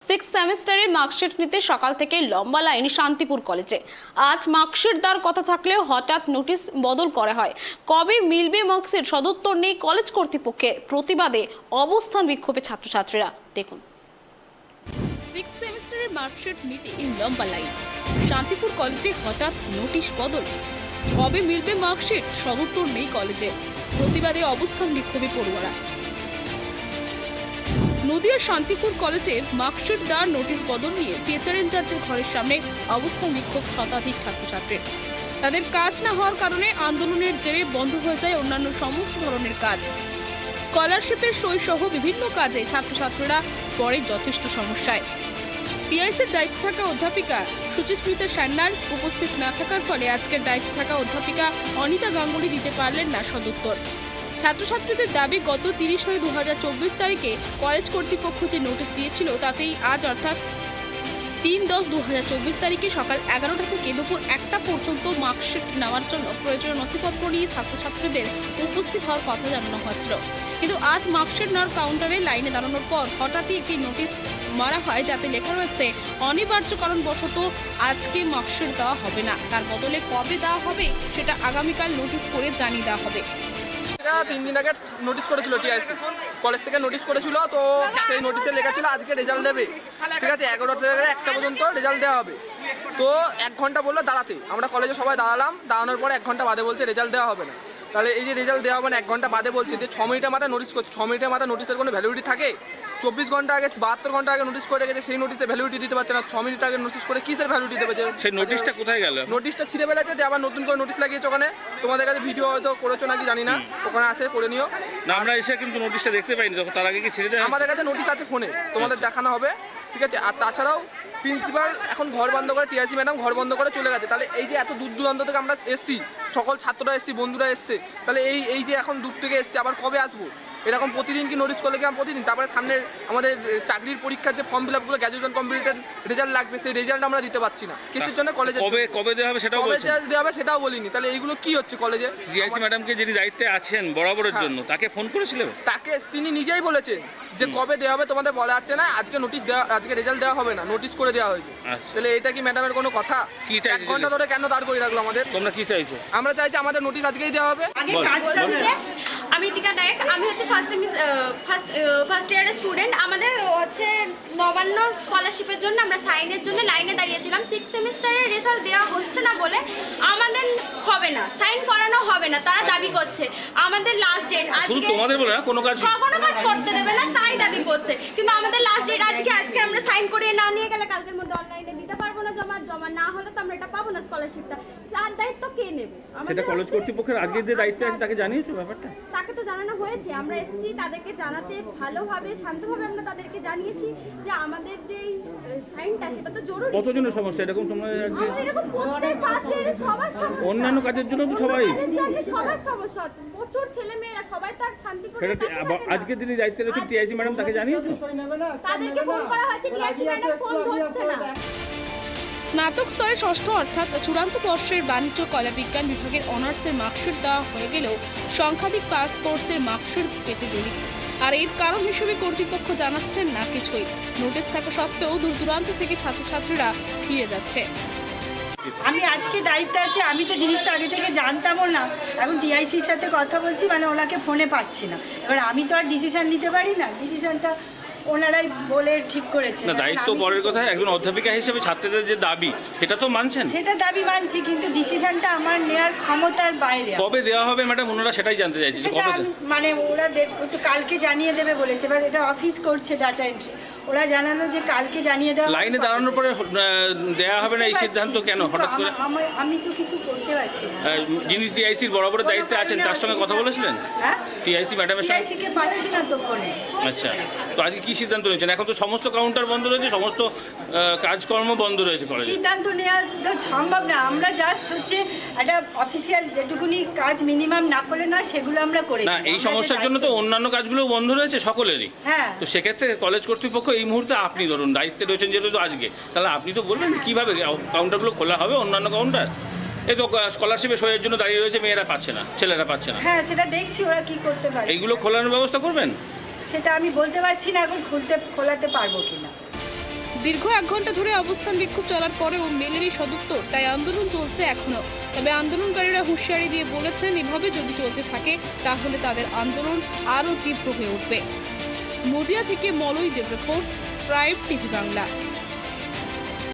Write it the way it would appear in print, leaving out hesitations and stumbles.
Six সেমিস্টারের marksheet নিতে সকাল থেকে লম্বা লাইন শান্তিপুর কলেজে। আজ মার্কশিট দেওয়ার কথা থাকলেও হঠাৎ নোটিশ বদল করা হয়। কবে মিলবে মার্কশিট সদুত্তর নেই কলেজ কর্তৃপক্ষের। প্রতিবাদে অবস্থান বিক্ষোভে ছাত্রছাত্রীরা। দেখুন, সিক্স সেমিস্টারের মার্কশিট নিতে লম্বা লাইন শান্তিপুর কলেজে, হঠাৎ নোটিশ বদল। কবে মিলবে মার্কশিট সদুত্তর নেই কলেজে। প্রতিবাদে অবস্থান বিক্ষোভে পড়ুয়ারা। নদিয়ার শান্তিপুর কলেজে মার্কশিট দেওয়ার নোটিশ বদল নিয়ে টিচার ইনচার্জের ঘরের সামনে অবস্থান বিক্ষোভ শতাধিক ছাত্রছাত্রীর। তাদের কাজ না হওয়ার কারণে আন্দোলনের জেরে বন্ধ হয়ে যায় অন্যান্য সমস্ত ধরনের কাজ। স্কলারশিপের সই সহ বিভিন্ন কাজে ছাত্রছাত্রীরা পড়ে যথেষ্ট সমস্যায়। টিআইসির দায়িত্বে থাকা অধ্যাপিকা সুচিত্রিতা সান্যাল উপস্থিত না থাকার ফলে আজকের দায়িত্বে থাকা অধ্যাপিকা অনিতা গাঙ্গুলি দিতে পারলেন না সদুত্তর। ছাত্রছাত্রীদের দাবি, গত 30/9/2024 তারিখে কলেজ কর্তৃপক্ষ যে নোটিশ দিয়েছিল তাতেই আজ অর্থাৎ 3/10/2024 তারিখে সকাল 11টা থেকে দুপুর 1টা পর্যন্ত মার্কশিট নেওয়ার জন্য প্রয়োজনীয় নথিপত্র নিয়ে ছাত্রছাত্রীদের উপস্থিত হওয়ার কথা জানানো হয়েছিল। কিন্তু আজ মার্কশিট নেওয়ার কাউন্টারে লাইনে দাঁড়ানোর পর হঠাৎই একটি নোটিশ মারা হয়, যাতে লেখা রয়েছে অনিবার্য কারণবশত আজকে মার্কশিট দেওয়া হবে না, তার বদলে কবে দেওয়া হবে সেটা আগামীকাল নোটিশ করে জানিয়ে দেওয়া হবে। 3 দিন আগে নোটিশ করেছিল টিআইসি কলেজ থেকে নোটিশ করেছিল, তো সেই নোটিশে লেখা ছিল আজকে রেজাল্ট দেবে, ঠিক আছে, 11টা থেকে 1টা পর্যন্ত রেজাল্ট দেওয়া হবে। তো 1 ঘন্টা বললো দাঁড়াতে, আমরা কলেজে সবাই দাঁড়ালাম, দাঁড়ানোর পরে 1 ঘন্টা বাদে বলছে রেজাল্ট দেওয়া হবে না। তাহলে এই যে রেজাল্ট দেওয়া হবে না 1 ঘন্টা বাদে বলছে যে 6 মিনিটের মাথায় নোটিশ করছে, 6 মিনিটের মাথায় নোটিশের কোনো ভ্যালিডিটি থাকে? 24 ঘন্টা আগে 72 ঘন্টা আগে নোটিশ করে রেখেছে, সেই নোটিশে ভ্যালিডিটি দিতে পারছে না। 6 মিনিট আগে নোটিশ করে কিসের ভ্যালিডিটি দেবে? সেই নোটিশটা কোথায় গেল? নোটিশটা ছিঁড়ে ফেলেছে, যে আবার নতুন করে নোটিশ লাগিয়েছে ওখানে। তোমাদের কাছে ভিডিও হয়তো করেছো নাকি জানি না, ওখানে আছে, পড়ে নিও। না, আমরা এসে কিন্তু নোটিশটা দেখতে পাইনি, তখন তার আগে কি ছেড়ে দেয়? আমাদের কাছে নোটিশ আছে ফোনে, তোমাদের দেখানো হবে, ঠিক আছে। আর তাছাড়াও প্রিন্সিপাল এখন ঘর বন্ধ করে, টিআইসি ম্যাডাম ঘর বন্ধ করে চলে গেছে। তাহলে এই যে এত দূর দূরান্ত থেকে আমরা এসছি, সকল ছাত্ররা এসছি, বন্ধুরা এসছে, তাহলে এই যে এখন দূর থেকে এসছি, আবার কবে আসবো? এরকম প্রতিদিন কি নোটিশ করলে কি আমরা প্রতিদিন? তারপরে সামনে আমাদের চাকরির পরীক্ষার যে ফর্ম ফিল আপগুলো, গ্র্যাজুয়েশন কমপ্লিটেড রেজাল্ট লাগবে, সেই রেজাল্ট আমরা দিতে পারছি না। কিছুর জন্য কলেজে কবে দেওয়া হবে সেটাও বলছেন? কবে দেওয়া হবে সেটাও বলিনি। তাহলে এইগুলো কি হচ্ছে কলেজে? টিআইসি ম্যাডামকে যিনি দায়িত্বে আছেন বরাবরের জন্য, তাকে ফোন করেছিলেন? তাকে তিনি নিজেই বলেছেন যে কবে দেওয়া হবে তোমাদের বলা যাচ্ছে না, আজকে নোটিশ দেওয়া, আজকে রেজাল্ট দেওয়া হবে না, নোটিশ করে দেওয়া হয়েছে। তাহলে এটা কি ম্যাডামের কোনো কথা? কি চাইছো? 1 ঘন্টা ধরে কেন দাঁড় করে রাখলো আমাদের? তোমরা কি চাইছো? আমরা চাইছি আমাদের নোটিশ আজকেই দেওয়া হবে। আমি দীকা নায়ক, আমি হচ্ছে ফার্স্ট ইয়ারের স্টুডেন্ট। আমাদের হচ্ছে নবান্ন স্কলারশিপের জন্য আমরা সাইনের জন্য লাইনে দাঁড়িয়েছিলাম। 6 সেমিস্টারের রেজাল্ট দেওয়া হচ্ছে না বলে আমাদের হবে না, সাইন করানো হবে না, তারা দাবি করছে। আমাদের লাস্ট ডেট আজকে, তোমাদের বলে না কোনো কাজ করতে দেবে না তাই দাবি করছে, কিন্তু আমাদের লাস্ট ডেট আজকে আমরা সাইন করে না নিয়ে গেলে কালকের মধ্যে অনলাইনে দিতে পারবো না। জমা না হলে তো আমরা এটা পাবো না স্কলারশিপটা। তার দায়িত্ব কে নেবে? সেটা কলেজ কর্তৃপক্ষের আজকে যে দায়িত্বে আছে তাকে জানিয়েছো ব্যাপারটা? তাকে তো জানানো হয়েছে, আমরা এসেছি তাদেরকে জানাতে, ভালোভাবে শান্তভাবে আমরা তাদেরকে জানিয়েছি যে আমাদের যে সাইনটা সেটা তো জরুরি। কতজনের সমস্যা এরকম? তোমরা আমাদের এরকম প্রত্যেক ফার্স্ট ইয়ারে সবার সমস্যা, অন্যান্য কাজের জন্য তো সবাই সবার সমস্যা, প্রচুর ছেলে মেয়েরা সবাই তার শান্তিপূর্ণ। আজকে যিনি দায়িত্বে রয়েছেন টিআইসি ম্যাডাম, তাকে জানিয়েছো? তাদেরকে ফোন করা হয়েছে, টিআইসি ম্যাডাম ফোন ধরছে না। স্নাতক স্তরে ষষ্ঠ অর্থাৎ চূড়ান্ত বর্ষের বাণিজ্য কলা বিজ্ঞান বিভাগের অনার্সের মার্কশিট দেওয়া হয়ে গেলেও সংখ্যাধিক পাস কোর্সের মার্কশিট পেতে দেরি। আর এর কারণ হিসেবে কর্তৃপক্ষ জানাচ্ছেন না কিছুই। নোটিশ থাকা সত্ত্বেও দূর দূরান্ত থেকে ছাত্রছাত্রীরা ফিরে যাচ্ছে। আমি আজকে দায়িত্বে আছি, আমি তো জিনিসটা আগে থেকে জানতামও না। এখন টিআইসির সাথে কথা বলছি, মানে ওনাকে ফোনে পাচ্ছি না। এবার আমি তো আর ডিসিশন নিতে পারি না, ডিসিশনটা ওনারাই বলে ঠিক করেছে। না, দায়িত্ব পরের কথা, একজন অধ্যাপিকা হিসেবে ছাত্রদের যে দাবি সেটা তো মানছেন? সেটা দাবি মানছি, কিন্তু ডিসিশনটা আমার নেওয়ার ক্ষমতার বাইরে। কবে দেওয়া হবে ম্যাডাম, ওনারা সেটাই জানতে চাইছে। সেটা মানে ওরা তো কালকে জানিয়ে দেবে বলেছে, এবার এটা অফিস করছে ডাটা এন্ট্রি, ওরা জানানো যে কালকে জানিয়ে দেওয়া। লাইনে দাঁড়ানোর পরে দেওয়া হবে না, এই সিদ্ধান্ত কেন হঠাৎ করে? আমি তো কিছু করতে পারছি না। যিনি টিআইসির বরাবরের দায়িত্বে আছেন তার সঙ্গে কথা বলেছিলেন? হ্যাঁ, টিআইসি ম্যাডামের সঙ্গে। টিআইসিকে পাচ্ছি না তো ফোনে। আচ্ছা, তো আজকে কি সিদ্ধান্ত নিয়েছেন? এখন তো সমস্ত কাউন্টার বন্ধ রয়েছে, সমস্ত কাজকর্ম বন্ধ রয়েছে কলেজে। সিদ্ধান্ত নেওয়া তো সম্ভব না, আমরা জাস্ট হচ্ছে একটা অফিসিয়াল যেটুকুনি কাজ মিনিমাম না করলে না, সেগুলো আমরা করি না। এই সমস্যার জন্য তো অন্যান্য কাজগুলো বন্ধ রয়েছে সকলেরই। হ্যাঁ, তো সেক্ষেত্রে কলেজ কর্তৃপক্ষ এই মুহূর্তে, আপনি ধরুন দায়িত্বে রয়েছেন যেহেতু আজকে, তাহলে আপনি তো বলবেন কীভাবে কাউন্টারগুলো খোলা হবে, অন্যান্য কাউন্টার। এই তো স্কলারশিপের সইয়ের জন্য দাঁড়িয়ে রয়েছে, মেয়েরা পাচ্ছে না, ছেলেরা পাচ্ছে না। হ্যাঁ, সেটা দেখছি ওরা কি করতে পারে। এইগুলো খোলানোর ব্যবস্থা করবেন? সেটা আমি বলতে পারছি না এখন খোলাতে পারবো কিনা। দীর্ঘ 1 ঘন্টা ধরে অবস্থান বিক্ষোভ চলার পরেও মেলেনি সদুত্তর, তাই আন্দোলন চলছে এখনো। তবে আন্দোলনকারীরা হুঁশিয়ারি দিয়ে বলেছেন, এভাবে যদি চলতে থাকে তাহলে তাদের আন্দোলন আরও তীব্র হয়ে উঠবে। নদিয়া থেকে মলয় দেব রিপোর্ট, প্রাইম টিভি বাংলা।